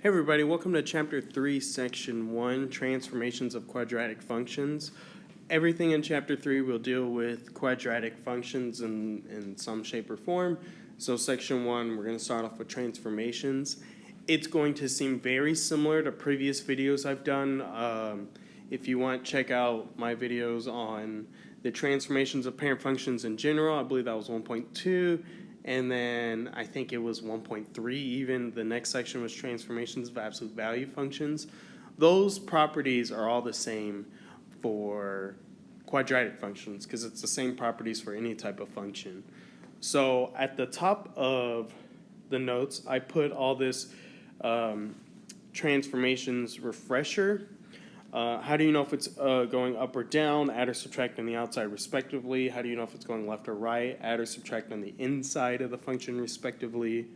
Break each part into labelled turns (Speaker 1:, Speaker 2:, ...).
Speaker 1: Hey everybody, welcome to Chapter 3, Section 1, Transformations of Quadratic Functions. Everything in Chapter 3 will deal with quadratic functions in some shape or form. So Section 1, we're going to start off with transformations. It's going to seem very similar to previous videos I've done. If you want, check out my videos on the transformations of parent functions in general. I believe that was 1.2. And then I think it was 1.3 even. The next section was transformations of absolute value functions. Those properties are all the same for quadratic functions because it's the same properties for any type of function. So at the top of the notes, I put all this transformations refresher. How do you know if it's going up or down, add or subtract on the outside respectively? How do you know if it's going left or right, add or subtract on the inside of the function respectively?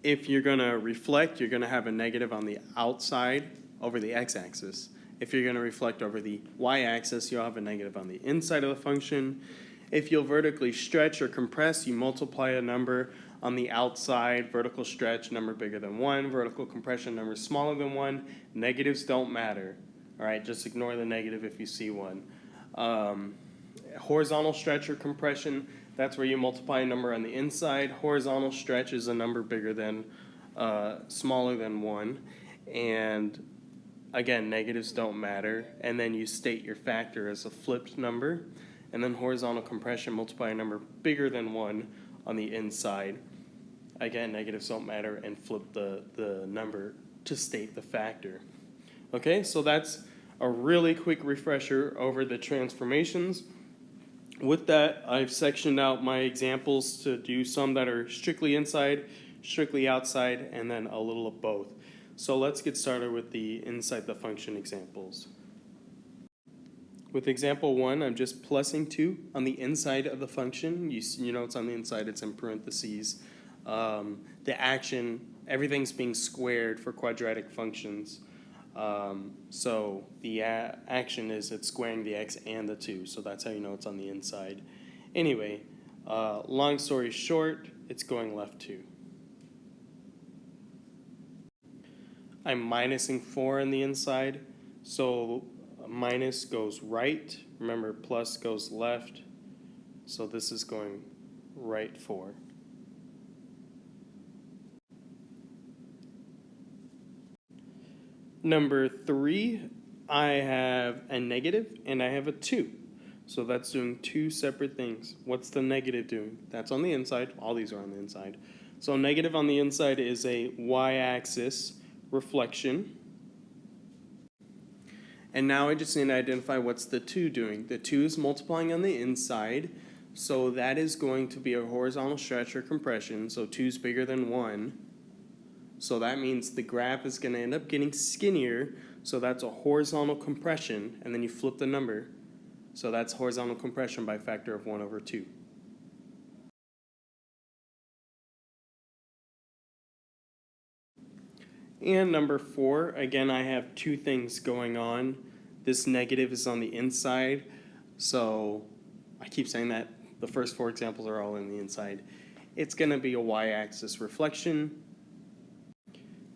Speaker 1: If you're going to reflect, you're going to have a negative on the outside over the x-axis. If you're going to reflect over the y-axis, you'll have a negative on the inside of the function. If you'll vertically stretch or compress, you multiply a number on the outside, vertical stretch, number bigger than 1, vertical compression, number smaller than 1. Negatives don't matter, all right? Just ignore the negative if you see one. Horizontal stretch or compression, that's where you multiply a number on the inside. Horizontal stretch is a number bigger than, smaller than 1. And again, negatives don't matter. And then you state your factor as a flipped number. And then horizontal compression, multiply a number bigger than 1 on the inside. Again, negatives don't matter, and flip the number to state the factor. Okay, so that's a really quick refresher over the transformations. With that, I've sectioned out my examples to do some that are strictly inside, strictly outside, and then a little of both. So let's get started with the inside the function examples. With example 1, I'm just plussing 2 on the inside of the function. You know it's on the inside, it's in parentheses. The action, everything's being squared for quadratic functions. So the action is it's squaring the x and the 2, so that's how you know it's on the inside. Anyway, long story short, it's going left 2. I'm minusing 4 on the inside, so minus goes right. Remember, plus goes left. So this is going right 4. Number 3, I have a negative and I have a 2. So that's doing two separate things. What's the negative doing? That's on the inside. All these are on the inside. So negative on the inside is a y-axis reflection. And now I just need to identify what's the 2 doing. The 2 is multiplying on the inside, so that is going to be a horizontal stretch or compression, so 2 is bigger than 1. So that means the graph is going to end up getting skinnier, so that's a horizontal compression, and then you flip the number. So that's horizontal compression by a factor of 1 over 2. And number 4, again, I have two things going on. This negative is on the inside, so I keep saying that. The first 4 examples are all in the inside. It's going to be a y-axis reflection.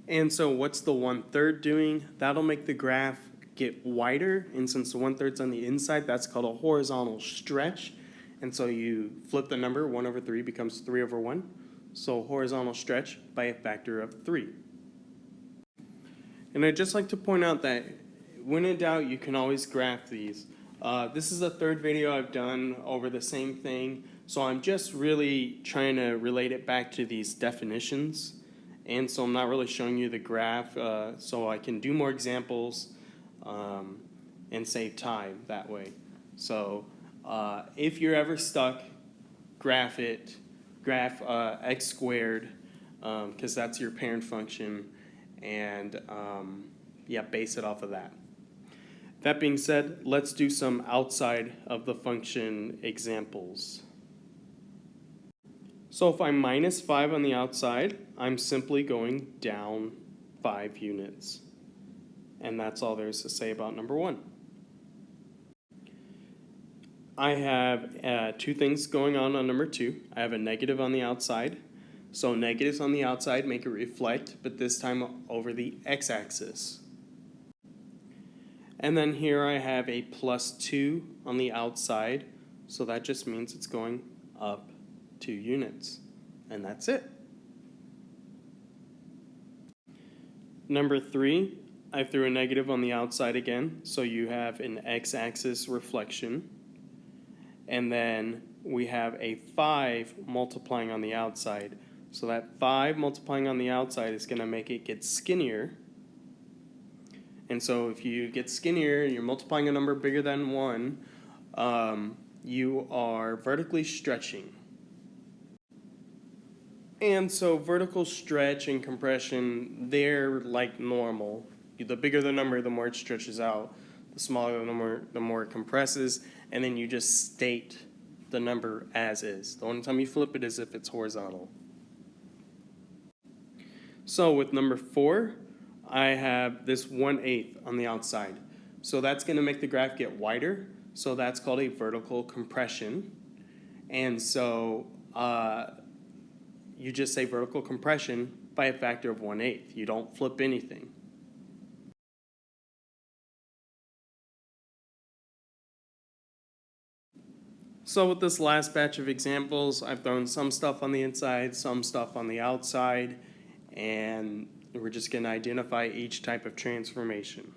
Speaker 1: And so what's the 1/3 doing? That'll make the graph get wider, and since the 1/3 is on the inside, that's called a horizontal stretch. And so you flip the number, 1 over 3 becomes 3 over 1. So horizontal stretch by a factor of 3. And I'd just like to point out that when in doubt, you can always graph these. This is the 3rd video I've done over the same thing, so I'm just really trying to relate it back to these definitions. And so I'm not really showing you the graph, so I can do more examples and save time that way. So if you're ever stuck, graph x squared, because that's your parent function, and yeah, base it off of that. That being said, let's do some outside of the function examples. So if I'm minus 5 on the outside, I'm simply going down 5 units. And that's all there is to say about number 1. I have 2 things going on number 2. I have a negative on the outside. So negatives on the outside make it reflect, but this time over the x-axis. And then here I have a +2 on the outside, so that just means it's going up 2 units. And that's it. Number 3, I threw a negative on the outside again, so you have an x-axis reflection. And then we have a 5 multiplying on the outside. So that 5 multiplying on the outside is going to make it get skinnier. And so if you get skinnier, you're multiplying a number bigger than 1, you are vertically stretching. And so vertical stretch and compression, they're like normal. The bigger the number, the more it stretches out. The smaller the number, the more it compresses. And then you just state the number as is. The only time you flip it is if it's horizontal. So with number 4, I have this 1/8 on the outside. So that's going to make the graph get wider. So that's called a vertical compression. And so you just say vertical compression by a factor of 1/8. You don't flip anything. So with this last batch of examples, I've thrown some stuff on the inside, some stuff on the outside, and we're just going to identify each type of transformation.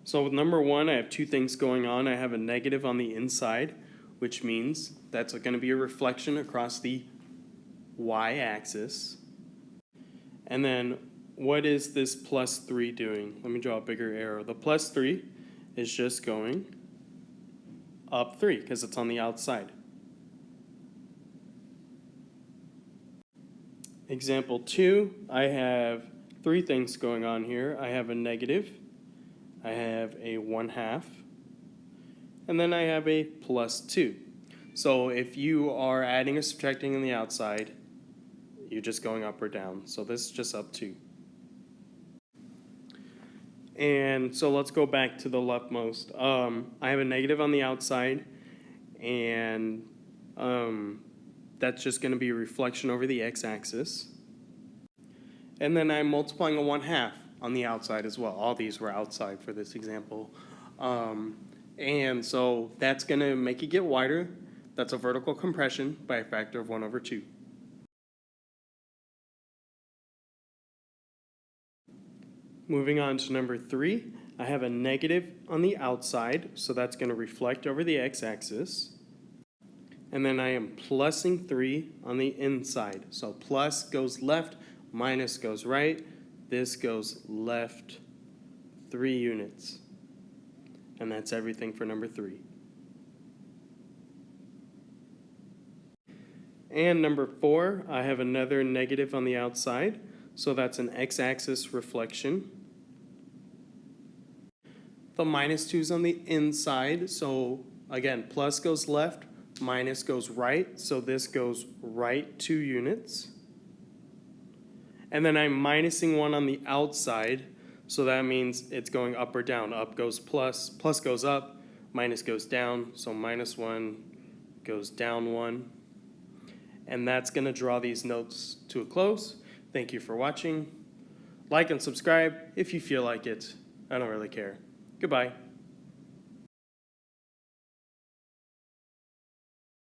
Speaker 1: So with number 1, I have 2 things going on. I have a negative on the inside, which means that's going to be a reflection across the y-axis. And then what is this +3 doing? Let me draw a bigger arrow. The +3 is just going up 3 because it's on the outside. Example 2, I have 3 things going on here. I have a negative, I have a 1/2, and then I have a +2. So if you are adding or subtracting on the outside, you're just going up or down. So this is just up 2. And so let's go back to the leftmost. I have a negative on the outside, and that's just going to be a reflection over the x-axis. And then I'm multiplying a 1/2 on the outside as well. All these were outside for this example. And so that's going to make it get wider. That's a vertical compression by a factor of 1/2. Moving on to number 3, I have a negative on the outside, so that's going to reflect over the x-axis. And then I am plussing 3 on the inside. So plus goes left, minus goes right. This goes left 3 units. And that's everything for number 3. And number 4, I have another negative on the outside. So that's an x-axis reflection. The -2 is on the inside. So again, plus goes left, minus goes right. So this goes right 2 units. And then I'm minusing 1 on the outside. So that means it's going up or down. Up goes plus, plus goes up, minus goes down. So -1 goes down 1. And that's going to draw these notes to a close. Thank you for watching. Like and subscribe if you feel like it. I don't really care. Goodbye.